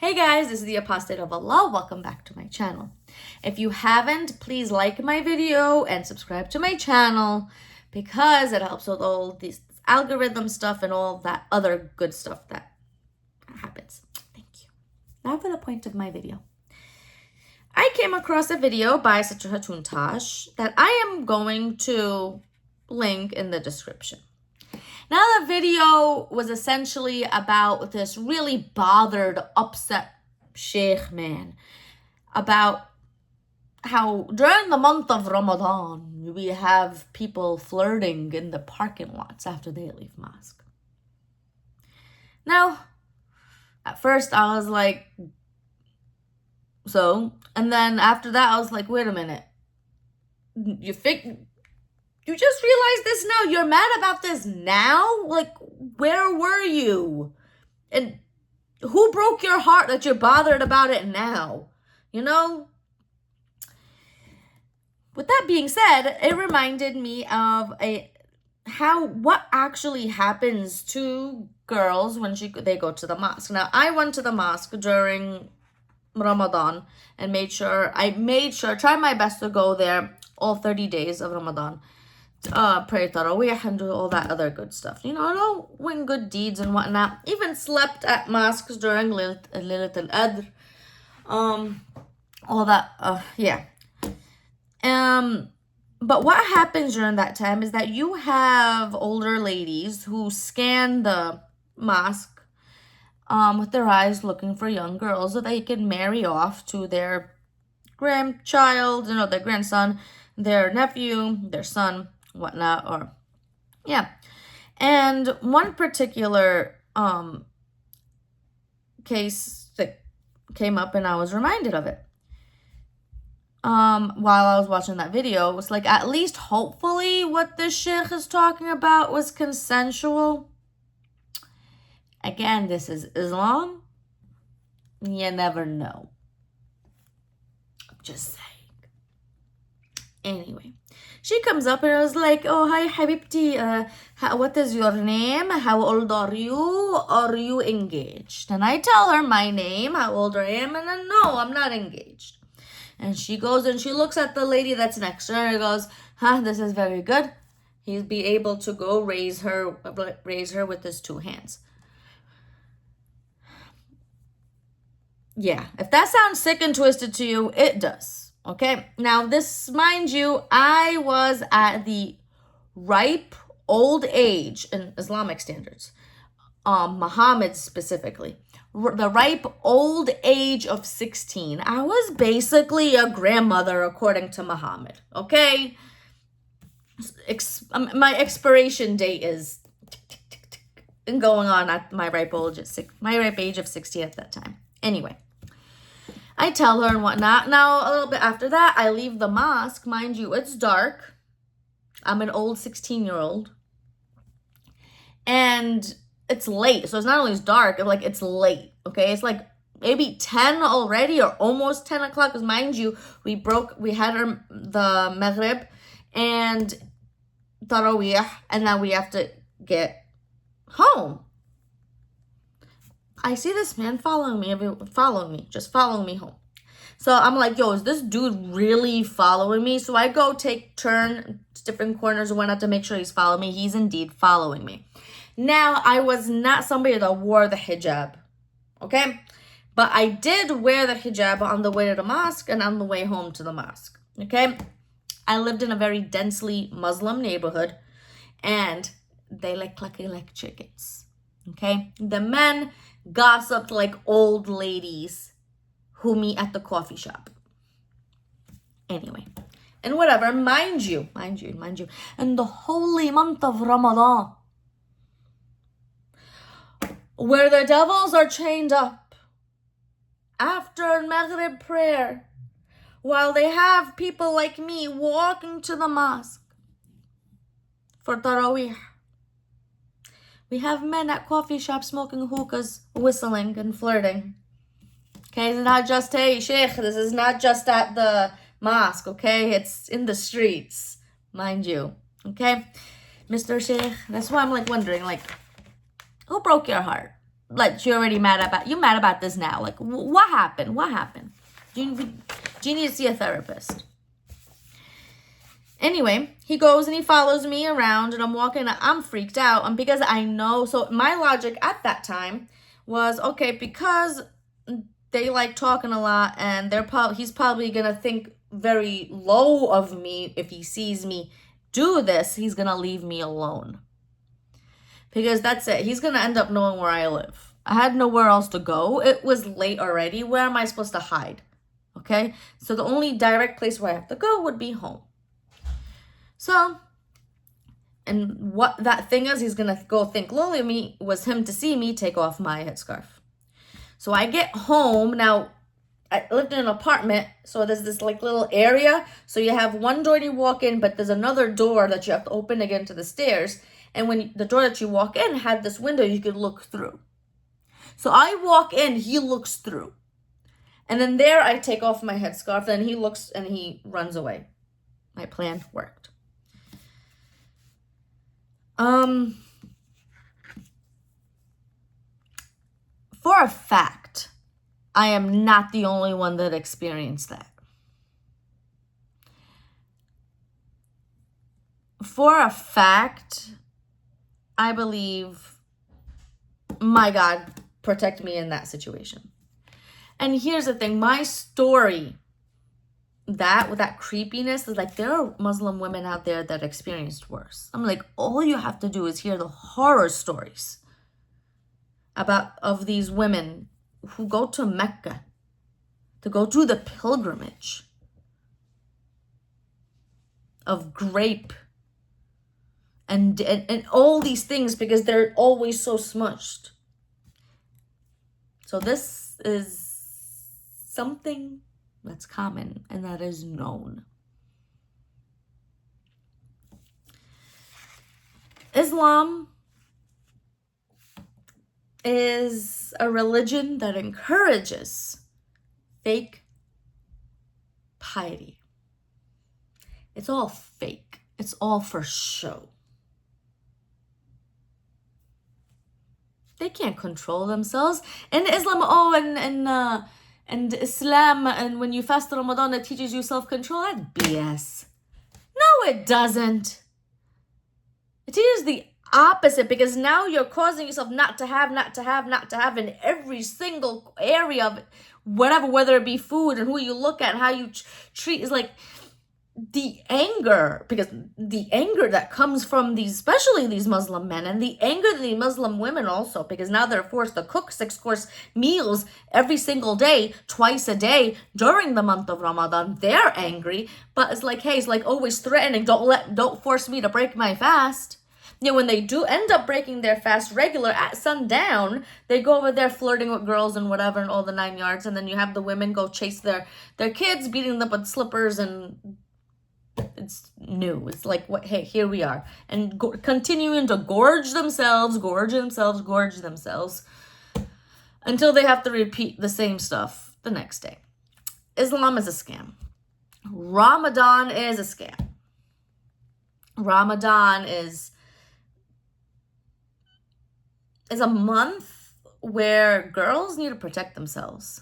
Hey guys, this is the Apostate of Allah. Welcome back to my channel. If you haven't, please like my video and subscribe to my channel because it helps with all these algorithm stuff and all that other good stuff that happens. Thank you. Now for the point of my video. I came across a video by Sister Hatun Tash that I am going to link in the description. Now, the video was essentially about this really bothered, upset sheikh man about how during the month of Ramadan, we have people flirting in the parking lots after they leave mosque. Now, at first I was like, so, and then after that I was like, wait a minute, you just realized this now? You're mad about this now? Like, where were you? And who broke your heart that you're bothered about it now? You know? With that being said, it reminded me of what actually happens to girls when they go to the mosque. Now, I went to the mosque during Ramadan and tried my best to go there all 30 days of Ramadan. Pray Tarawih and do all that other good stuff. You know, win good deeds and whatnot. Even slept at mosques during Laylat al-Adr. All that, yeah. But what happens during that time is that you have older ladies who scan the mosque with their eyes looking for young girls so they can marry off to their grandchild, their grandson, their nephew, their son, whatnot, or yeah. And one particular case that came up and I was reminded of it while I was watching that video. It was like, at least hopefully what this sheikh is talking about was consensual. Again, this is Islam. You never know. I'm just saying. Anyway, she comes up and I was like, oh, hi, Habibti. What is your name? How old are you? Are you engaged? And I tell her my name, how old I am, and then, no, I'm not engaged. And she goes and she looks at the lady that's next to her and goes, this is very good. He'll be able to go raise her with his two hands. Yeah, if that sounds sick and twisted to you, it does. Okay, now this, mind you, I was at the ripe old age in Islamic standards, Muhammad specifically, the ripe old age of 16. I was basically a grandmother according to Muhammad, okay? My expiration date is going on at my ripe age of 16 at that time. Anyway. I tell her and whatnot. Now, a little bit after that, I leave the mosque. Mind you, it's dark. I'm an old 16-year-old. And it's late. So it's not only dark, it's late. Okay? It's like maybe 10 already or almost 10 o'clock. Because mind you, we had the Maghrib and Tarawih. And now we have to get home. I see this man following me, just following me home. So I'm like, yo, is this dude really following me? So I go turn different corners and whatnot to make sure he's following me. He's indeed following me. Now, I was not somebody that wore the hijab, okay? But I did wear the hijab on the way to the mosque and on the way home to the mosque, okay? I lived in a very densely Muslim neighborhood, and they like clucking like chickens, okay? The men gossiped like old ladies who meet at the coffee shop. Anyway, and whatever, mind you, in the holy month of Ramadan, where the devils are chained up after Maghrib prayer, while they have people like me walking to the mosque for Tarawih. We have men at coffee shops smoking hookahs, whistling and flirting. Okay, it's not just, hey, sheikh, this is not just at the mosque, okay? It's in the streets, mind you, okay? Mr. Sheikh, that's why I'm wondering, who broke your heart? like you're already mad about this now. Like, what happened? What happened? Do you need to see a therapist? Anyway, he goes and he follows me around, and I'm walking. I'm freaked out, and because I know. So my logic at that time was, okay, because they like talking a lot, and he's probably gonna think very low of me if he sees me do this. He's gonna leave me alone, because that's it. He's gonna end up knowing where I live. I had nowhere else to go. It was late already. Where am I supposed to hide? Okay, so the only direct place where I have to go would be home. So, and what that thing is, he's gonna go think lowly of me, was him to see me take off my headscarf. So I get home. Now, I lived in an apartment, so there's this like little area. So you have one door you walk in, but there's another door that you have to open to get into the stairs. And when the door that you walk in had this window you could look through. So I walk in, he looks through. And then there I take off my headscarf, then he looks and he runs away. My plan worked. For a fact, I am not the only one that experienced that. For a fact, I believe, my God, protect me in that situation. And here's the thing, my story, with that creepiness, is like, there are Muslim women out there that experienced worse. I'm like, all you have to do is hear the horror stories of these women who go to Mecca to go do the pilgrimage of grape and all these things, because they're always so smushed. So this is something that's common and that is known. Islam is a religion that encourages fake piety. It's all fake. It's all for show. They can't control themselves. In Islam, and Islam, and when you fast Ramadan, it teaches you self-control. That's BS. No, it doesn't. It teaches the opposite, because now you're causing yourself not to have in every single area of whatever, whether it be food and who you look at and how you treat, is like the anger, because the anger that comes from these, especially these Muslim men, and the anger of the Muslim women also, because now they're forced to cook 6-course meals every single day, twice a day during the month of Ramadan. They're angry, but it's like, hey, it's like always threatening, don't force me to break my fast. You know, when they do end up breaking their fast regular at sundown, they go over there flirting with girls and whatever and all the 9 yards, and then you have the women go chase their kids, beating them with slippers, and it's new. It's like, what? Hey, here we are, and continuing to gorge themselves until they have to repeat the same stuff the next day. Islam is a scam. Ramadan is a scam. Ramadan is a month where girls need to protect themselves,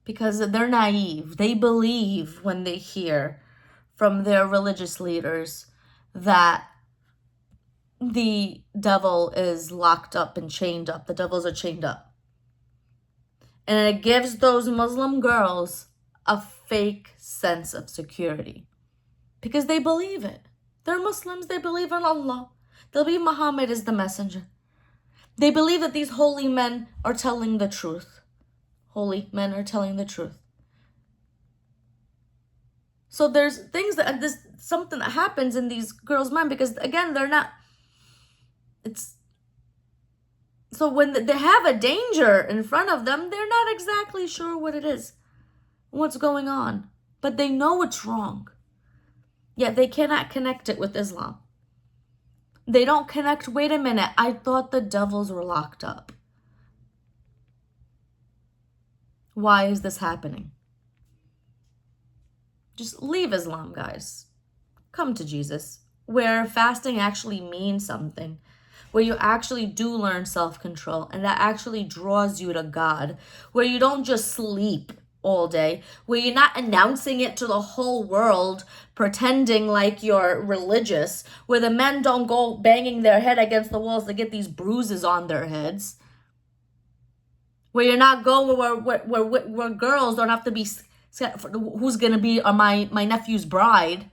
because they're naive. They believe when they hear from their religious leaders that the devil is locked up and chained up. The devils are chained up. And it gives those Muslim girls a fake sense of security, because they believe it. They're Muslims. They believe in Allah. They believe Muhammad is the messenger. They believe that these holy men are telling the truth. Holy men are telling the truth. So there's things something that happens in these girls' mind, because again, so when they have a danger in front of them, they're not exactly sure what it is, what's going on, but they know it's wrong. Yet they cannot connect it with Islam. They don't connect, wait a minute, I thought the devils were locked up. Why is this happening? Just leave Islam, guys. Come to Jesus, where fasting actually means something, where you actually do learn self-control, and that actually draws you to God, where you don't just sleep all day, where you're not announcing it to the whole world, pretending like you're religious, where the men don't go banging their head against the walls to get these bruises on their heads, where you're not going where girls don't have to be scared for who's gonna be my nephew's bride,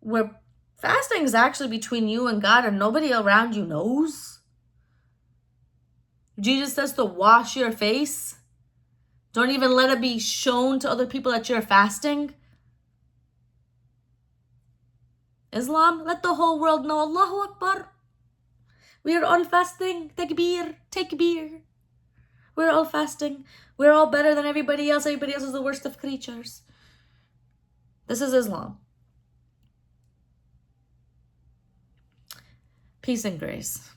where fasting is actually between you and God and nobody around you knows. Jesus says to wash your face. Don't even let it be shown to other people that you're fasting. Islam, let the whole world know, Allahu Akbar. We are all fasting. Takbir, takbir. We're all fasting. We're all better than everybody else. Everybody else is the worst of creatures. This is Islam. Peace and grace.